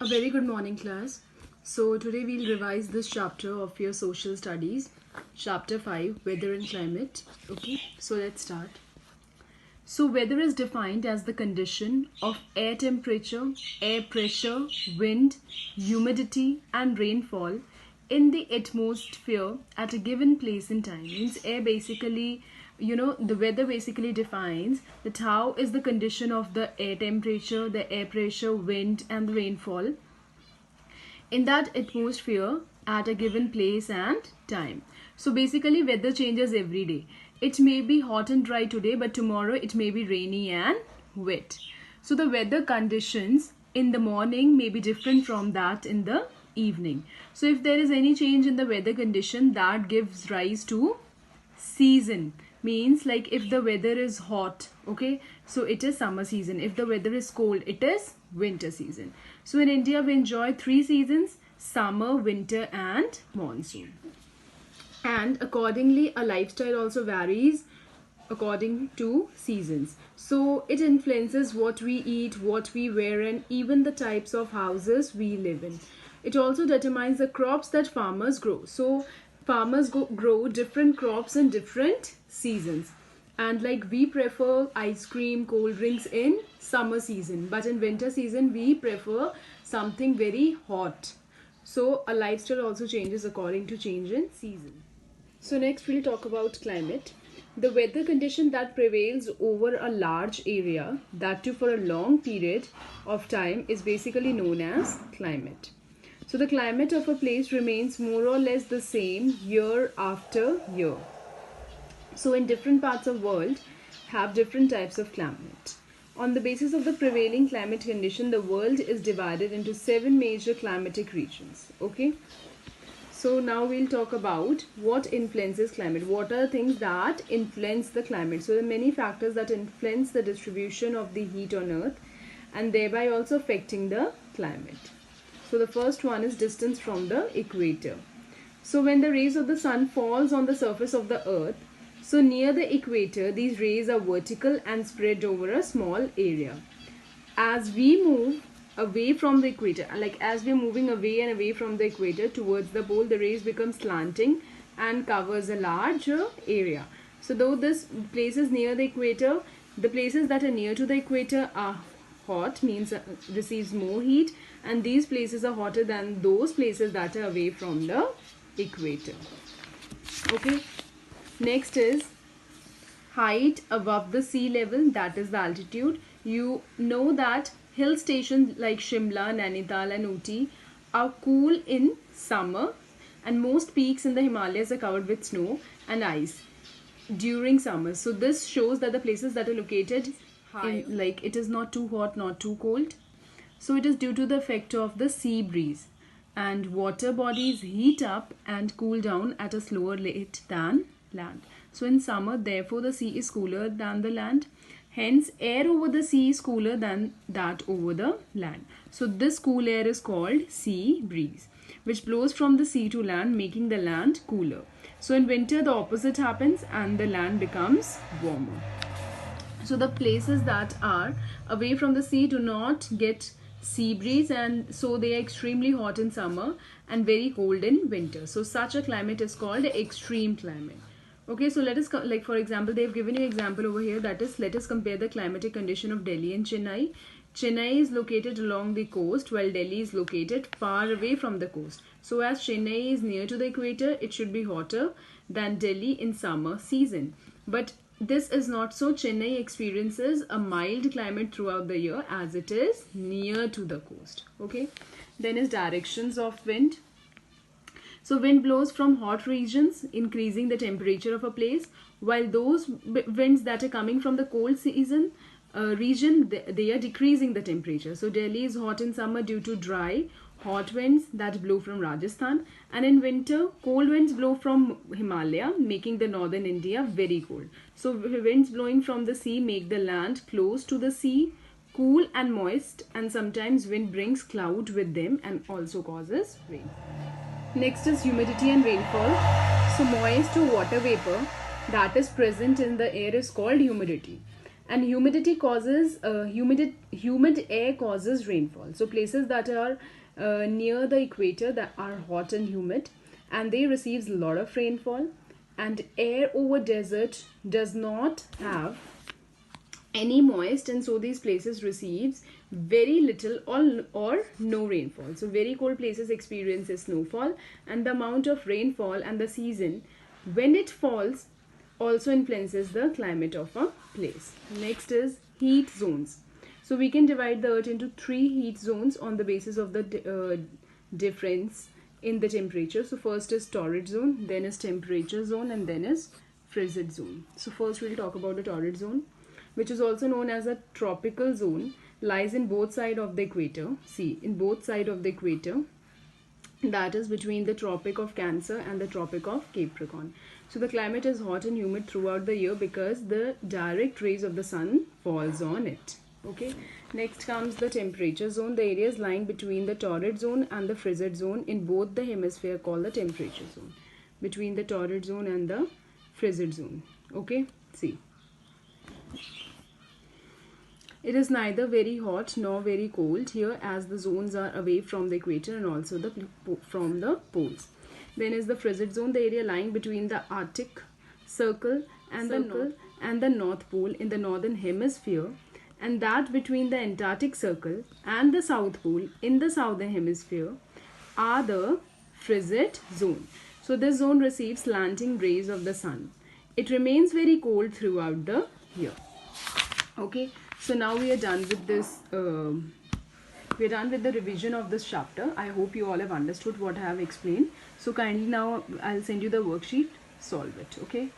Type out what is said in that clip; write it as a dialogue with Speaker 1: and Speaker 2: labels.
Speaker 1: A very good morning, class. So, today we'll revise this chapter of your social studies, chapter 5, Weather and Climate. Okay, so let's start. So, weather is defined as the condition of air temperature, air pressure, wind, humidity, and rainfall in the atmosphere at a given place in time. Means air basically, the weather basically defines that how is the condition of the air temperature, the air pressure, wind, and the rainfall in that atmosphere at a given place and time. So basically weather changes every day. It may be hot and dry today, but tomorrow it may be rainy and wet. So the weather conditions in the morning may be different from that in the evening. So if there is any change in the weather condition, that gives rise to season. Means like if the weather is hot, okay, so it is summer season. If the weather is cold, it is winter season. So in India we enjoy 3 seasons: summer, winter, and monsoon. And accordingly a lifestyle also varies according to seasons. So it influences what we eat, what we wear, and even the types of houses we live in. It also determines the crops that farmers grow. So farmers grow different crops in different seasons. And like we prefer ice cream, cold drinks in summer season, but in winter season we prefer something very hot. So a lifestyle also changes according to change in season. So next we'll talk about climate. The weather condition that prevails over a large area, that too for a long period of time, is basically known as climate. So the climate of a place remains more or less the same year after year. So in different parts of the world have different types of climate. On the basis of the prevailing climate condition, the world is divided into 7 major climatic regions. Okay. So now we'll talk about what influences climate. What are things that influence the climate? So there are many factors that influence the distribution of the heat on earth and thereby also affecting the climate. So the first one is distance from the equator. So when the rays of the sun falls on the surface of the earth, so near the equator, these rays are vertical and spread over a small area. As we move away from the equator, like as we're moving away and away from the equator towards the pole, the rays become slanting and covers a larger area. So though this places near the equator, the places that are near to the equator are hot, means receives more heat, and these places are hotter than those places that are away from the equator. Okay. Next is height above the sea level, that is the altitude. You know that hill stations like Shimla, Nainital and Ooty are cool in summer, and most peaks in the Himalayas are covered with snow and ice during summer. So this shows that the places that are located in, like, it is not too hot, not too cold. So it is due to the effect of the sea breeze, and water bodies heat up and cool down at a slower rate than land. So in summer, therefore, the sea is cooler than the land. Hence, air over the sea is cooler than that over the land. So this cool air is called sea breeze, which blows from the sea to land, making the land cooler. So in winter, the opposite happens and the land becomes warmer. So the places that are away from the sea do not get sea breeze, and so they are extremely hot in summer and very cold in winter. So such a climate is called extreme climate. Okay, so let us, like for example, they have given you example over here, that is, let us compare the climatic condition of Delhi and Chennai. Chennai is located along the coast while Delhi is located far away from the coast. So as Chennai is near to the equator, it should be hotter than Delhi in summer season. But this is not so. Chennai experiences a mild climate throughout the year as it is near to the coast. Okay, then is directions of wind. So wind blows from hot regions, increasing the temperature of a place, while those winds that are coming from the cold season region, they are decreasing the temperature. So Delhi is hot in summer due to dry, hot winds that blow from Rajasthan, and in winter, cold winds blow from Himalaya, making the northern India very cold. So winds blowing from the sea make the land close to the sea cool and moist, and sometimes wind brings cloud with them and also causes rain. Next is humidity and rainfall. So moist or water vapor that is present in the air is called humidity. And humidity causes humid air causes rainfall. So places that are near the equator that are hot and humid, and they receives a lot of rainfall. And air over desert does not have any moist, and so these places receives very little or no rainfall. So very cold places experiences snowfall, and the amount of rainfall and the season when it falls also influences the climate of a place. Next is heat zones. So we can divide the earth into 3 heat zones on the basis of the difference in the temperature. So first is torrid zone, then is temperature zone, and then is frigid zone. So first we'll talk about the torrid zone, which is also known as a tropical zone, lies in both sides of the equator. See, in both sides of the equator, that is between the Tropic of Cancer and the Tropic of Capricorn. So the climate is hot and humid throughout the year because the direct rays of the sun falls on it. Okay. Next comes the temperature zone. The areas lying between the torrid zone and the frigid zone in both the hemisphere called the temperature zone. Between the torrid zone and the frigid zone. Okay. See. It is neither very hot nor very cold here, as the zones are away from the equator and also from the poles. Then is the frigid zone, the area lying between the Arctic Circle and the North Pole in the northern hemisphere, and that between the Antarctic Circle and the South Pole in the southern hemisphere are the frigid zone. So this zone receives slanting rays of the sun. It remains very cold throughout the year. Okay. So now we are done with this. We are done with the revision of this chapter. I hope you all have understood what I have explained. So kindly now I'll send you the worksheet. Solve it. Okay.